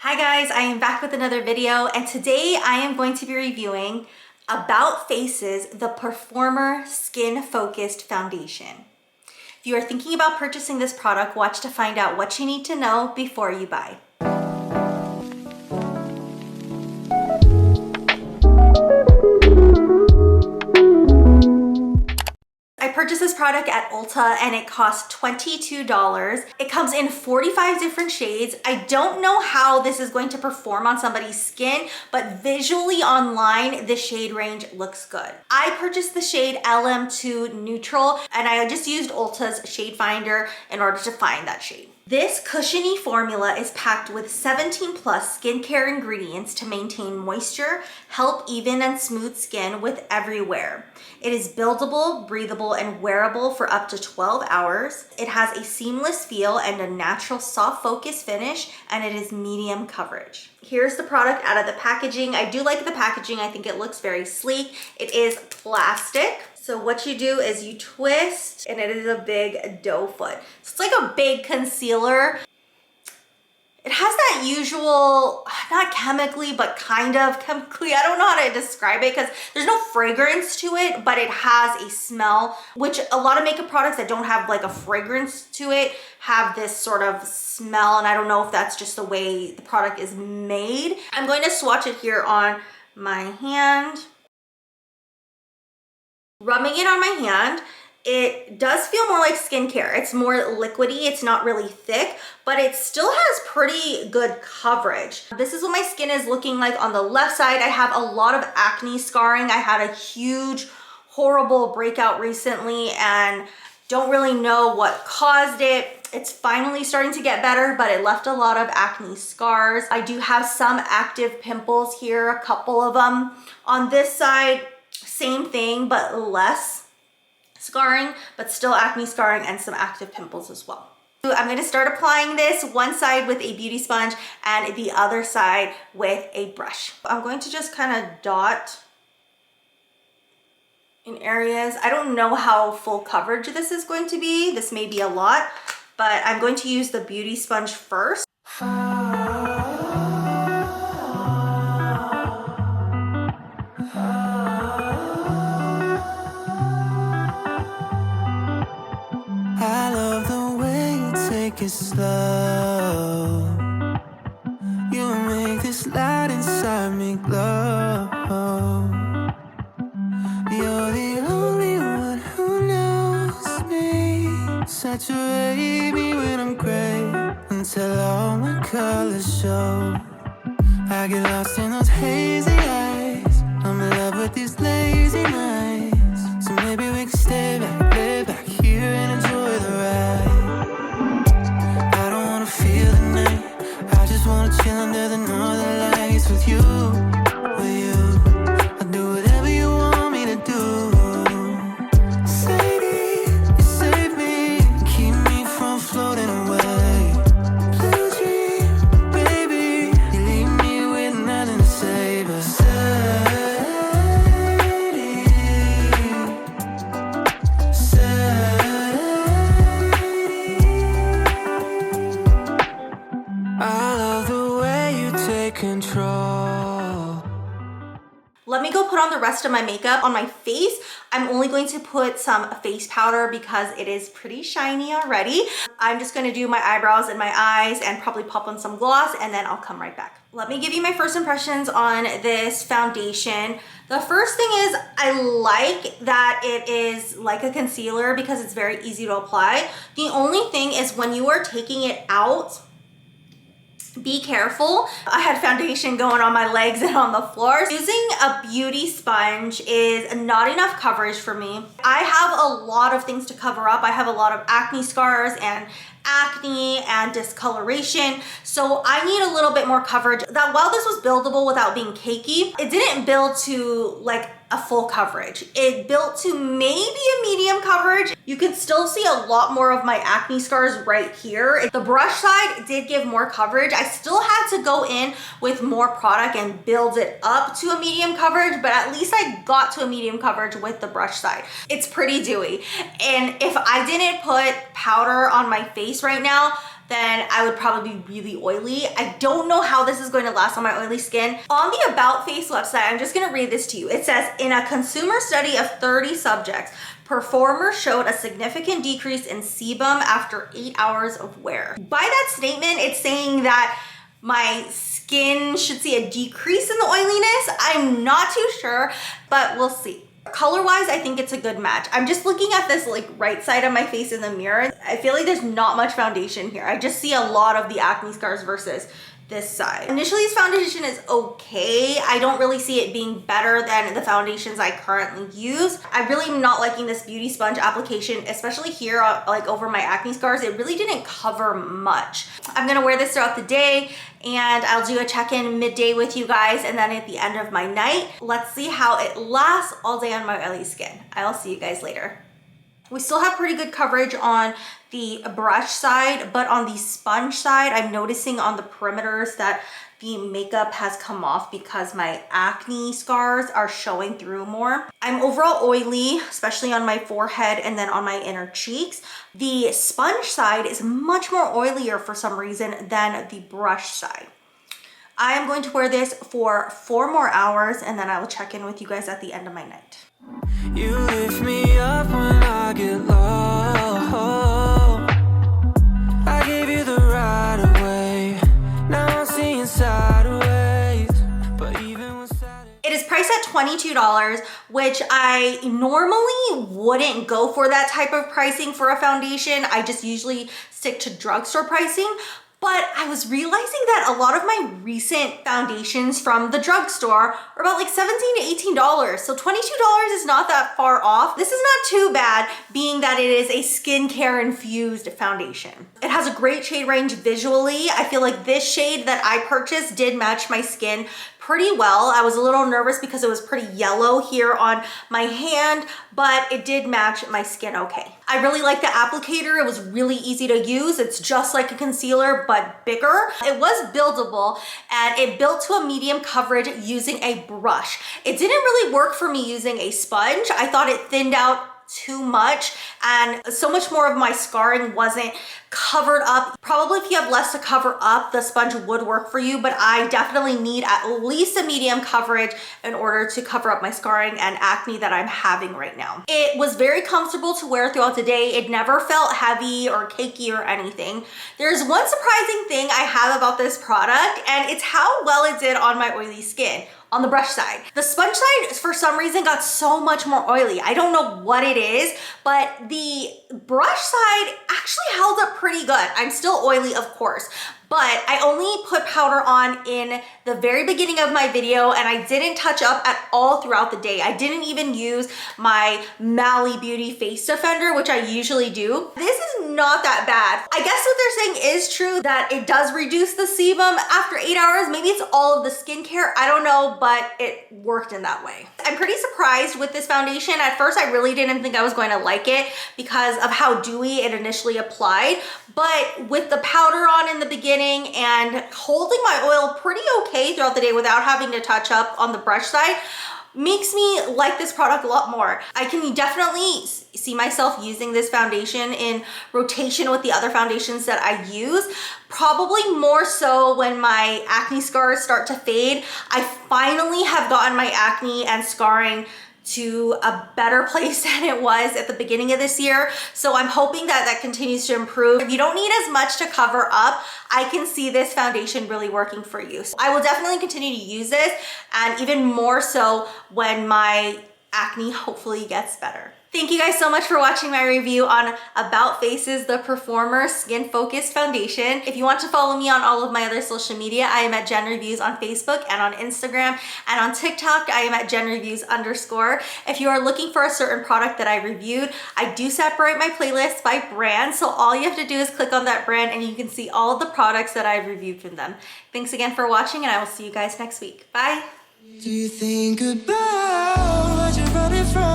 Hi guys, I am back with another video, and today I am going to be reviewing About Face's the Performer Skin Focused Foundation. If you are thinking about purchasing this product, watch to find out what you need to know before you buy. I purchased this product at Ulta and it cost $22. It comes in 45 different shades. I don't know how this is going to perform on somebody's skin, but visually online, the shade range looks good. I purchased the shade LM2Neutral and I just used Ulta's shade finder in order to find that shade. This cushiony formula is packed with 17 plus skincare ingredients to maintain moisture, help even and smooth skin with every wear. It is buildable, breathable, and wearable for up to 12 hours. It has a seamless feel and a natural soft focus finish, and it is medium coverage. Here's the product out of the packaging. I do like the packaging. I think it looks very sleek. It is plastic. So what you do is you twist, and it is a big doe foot. So it's like a big concealer. It has that usual, not chemically, but kind of chemically. I don't know how to describe it because there's no fragrance to it, but it has a smell, which a lot of makeup products that don't have like a fragrance to it have this sort of smell. And I don't know if that's just the way the product is made. I'm going to swatch it here on my hand. Rubbing it on my hand, it does feel more like skincare. It's more liquidy, it's not really thick, but it still has pretty good coverage. This is what my skin is looking like on the left side. I have a lot of acne scarring. I had a huge, horrible breakout recently and don't really know what caused it. It's finally starting to get better, but it left a lot of acne scars. I do have some active pimples here, a couple of them. On this side, same thing, but less scarring, but still acne scarring and some active pimples as well. I'm going to start applying this one side with a beauty sponge and the other side with a brush. I'm going to just kind of dot in areas. I don't know how full coverage this is going to be. This may be a lot, but I'm going to use the beauty sponge first. It's slow. You make this light inside me glow. You're the only one who knows me. Saturate me when I'm gray until all my colors show. I get lost in those hazy eyes. I'm in love with these lazy nights. So maybe we can stay back, lay back here and enjoy the ride. Feel the night. I just wanna chill under the northern lights with you, with you. I'll do whatever you want me to do. Sadie, you save me, keep me from floating away. Blue dream, baby, you leave me with nothing to save us. Control. Let me go put on the rest of my makeup. On my face, I'm only going to put some face powder because it is pretty shiny already. I'm just going to do my eyebrows and my eyes and probably pop on some gloss, and then I'll come right back. Let me give you my first impressions on this foundation. The first thing is I like that it is like a concealer because it's very easy to apply. The only thing is when you are taking it out, be careful. I had foundation going on my legs and on the floor. Using a beauty sponge is not enough coverage for me. I have a lot of things to cover up. I have a lot of acne scars and acne and discoloration, so I need a little bit more coverage. That while this was buildable without being cakey, it didn't build to like a full coverage. It built to maybe a medium coverage. You can still see a lot more of my acne scars right here. The brush side did give more coverage. I still had to go in with more product and build it up to a medium coverage, but at least I got to a medium coverage with the brush side. It's pretty dewy. And if I didn't put powder on my face right now, then I would probably be really oily. I don't know how this is going to last on my oily skin. On the About Face website, I'm just gonna read this to you. It says, in a consumer study of 30 subjects, performers showed a significant decrease in sebum after 8 hours of wear. By that statement, it's saying that my skin should see a decrease in the oiliness. I'm not too sure, but we'll see. Color-wise, I think it's a good match. I'm just looking at this like right side of my face in the mirror. I feel like there's not much foundation here. I just see a lot of the acne scars versus this side. Initially, this foundation is okay. I don't really see it being better than the foundations I currently use. I really am not liking this beauty sponge application, especially here like over my acne scars. It really didn't cover much. I'm gonna wear this throughout the day and I'll do a check-in midday with you guys and then at the end of my night. Let's see how it lasts all day on my oily skin. I'll see you guys later. We still have pretty good coverage on the brush side, but on the sponge side, I'm noticing on the perimeters that the makeup has come off because my acne scars are showing through more. I'm overall oily, especially on my forehead and then on my inner cheeks. The sponge side is much more oilier for some reason than the brush side. I am going to wear this for 4 more hours and then I will check in with you guys at the end of my night. You lift me up when I get low. I gave you the right of way. Now I'm seeing sideways. But even when it is priced at $22, which I normally wouldn't go for that type of pricing for a foundation. I just usually stick to drugstore pricing. But I was realizing that a lot of my recent foundations from the drugstore are about like $17 to $18. So $22 is not that far off. This is not too bad, being that it is a skincare infused foundation. It has a great shade range visually. I feel like this shade that I purchased did match my skin pretty well. I was a little nervous because it was pretty yellow here on my hand, but it did match my skin okay. I really like the applicator. It was really easy to use. It's just like a concealer, but bigger. It was buildable and it built to a medium coverage using a brush. It didn't really work for me using a sponge. I thought it thinned out too much and so much more of my scarring wasn't covered up. Probably if you have less to cover up, the sponge would work for you, but I definitely need at least a medium coverage in order to cover up my scarring and acne that I'm having right now. It was very comfortable to wear throughout the day. It never felt heavy or cakey or anything. There's one surprising thing I have about this product, and it's how well it did on my oily skin. On the brush side. The sponge side, for some reason, got so much more oily. I don't know what it is, but the brush side actually held up pretty good. I'm still oily, of course, but I only put powder on in the very beginning of my video and I didn't touch up at all throughout the day. I didn't even use my Mally Beauty Face Defender, which I usually do. This is not that bad. I guess what they're saying is true, that it does reduce the sebum after 8 hours. Maybe it's all of the skincare, I don't know, but it worked in that way. I'm pretty surprised with this foundation. At first, I really didn't think I was going to like it because of how dewy it initially applied, but with the powder on in the beginning and holding my oil pretty okay throughout the day without having to touch up on the brush side makes me like this product a lot more. I can definitely see myself using this foundation in rotation with the other foundations that I use, probably more so when my acne scars start to fade. I finally have gotten my acne and scarring to a better place than it was at the beginning of this year. So I'm hoping that that continues to improve. If you don't need as much to cover up, I can see this foundation really working for you. So I will definitely continue to use this, and even more so when my acne hopefully gets better. Thank you guys so much for watching my review on About Face's The Performer Skin Focused Foundation. If you want to follow me on all of my other social media, I am at Jenn Reviews on Facebook and on Instagram, and on TikTok, I am at Jenn Reviews _. If you are looking for a certain product that I reviewed, I do separate my playlists by brand, so all you have to do is click on that brand and you can see all of the products that I've reviewed from them. Thanks again for watching, and I will see you guys next week. Bye. do you think about what you're running from?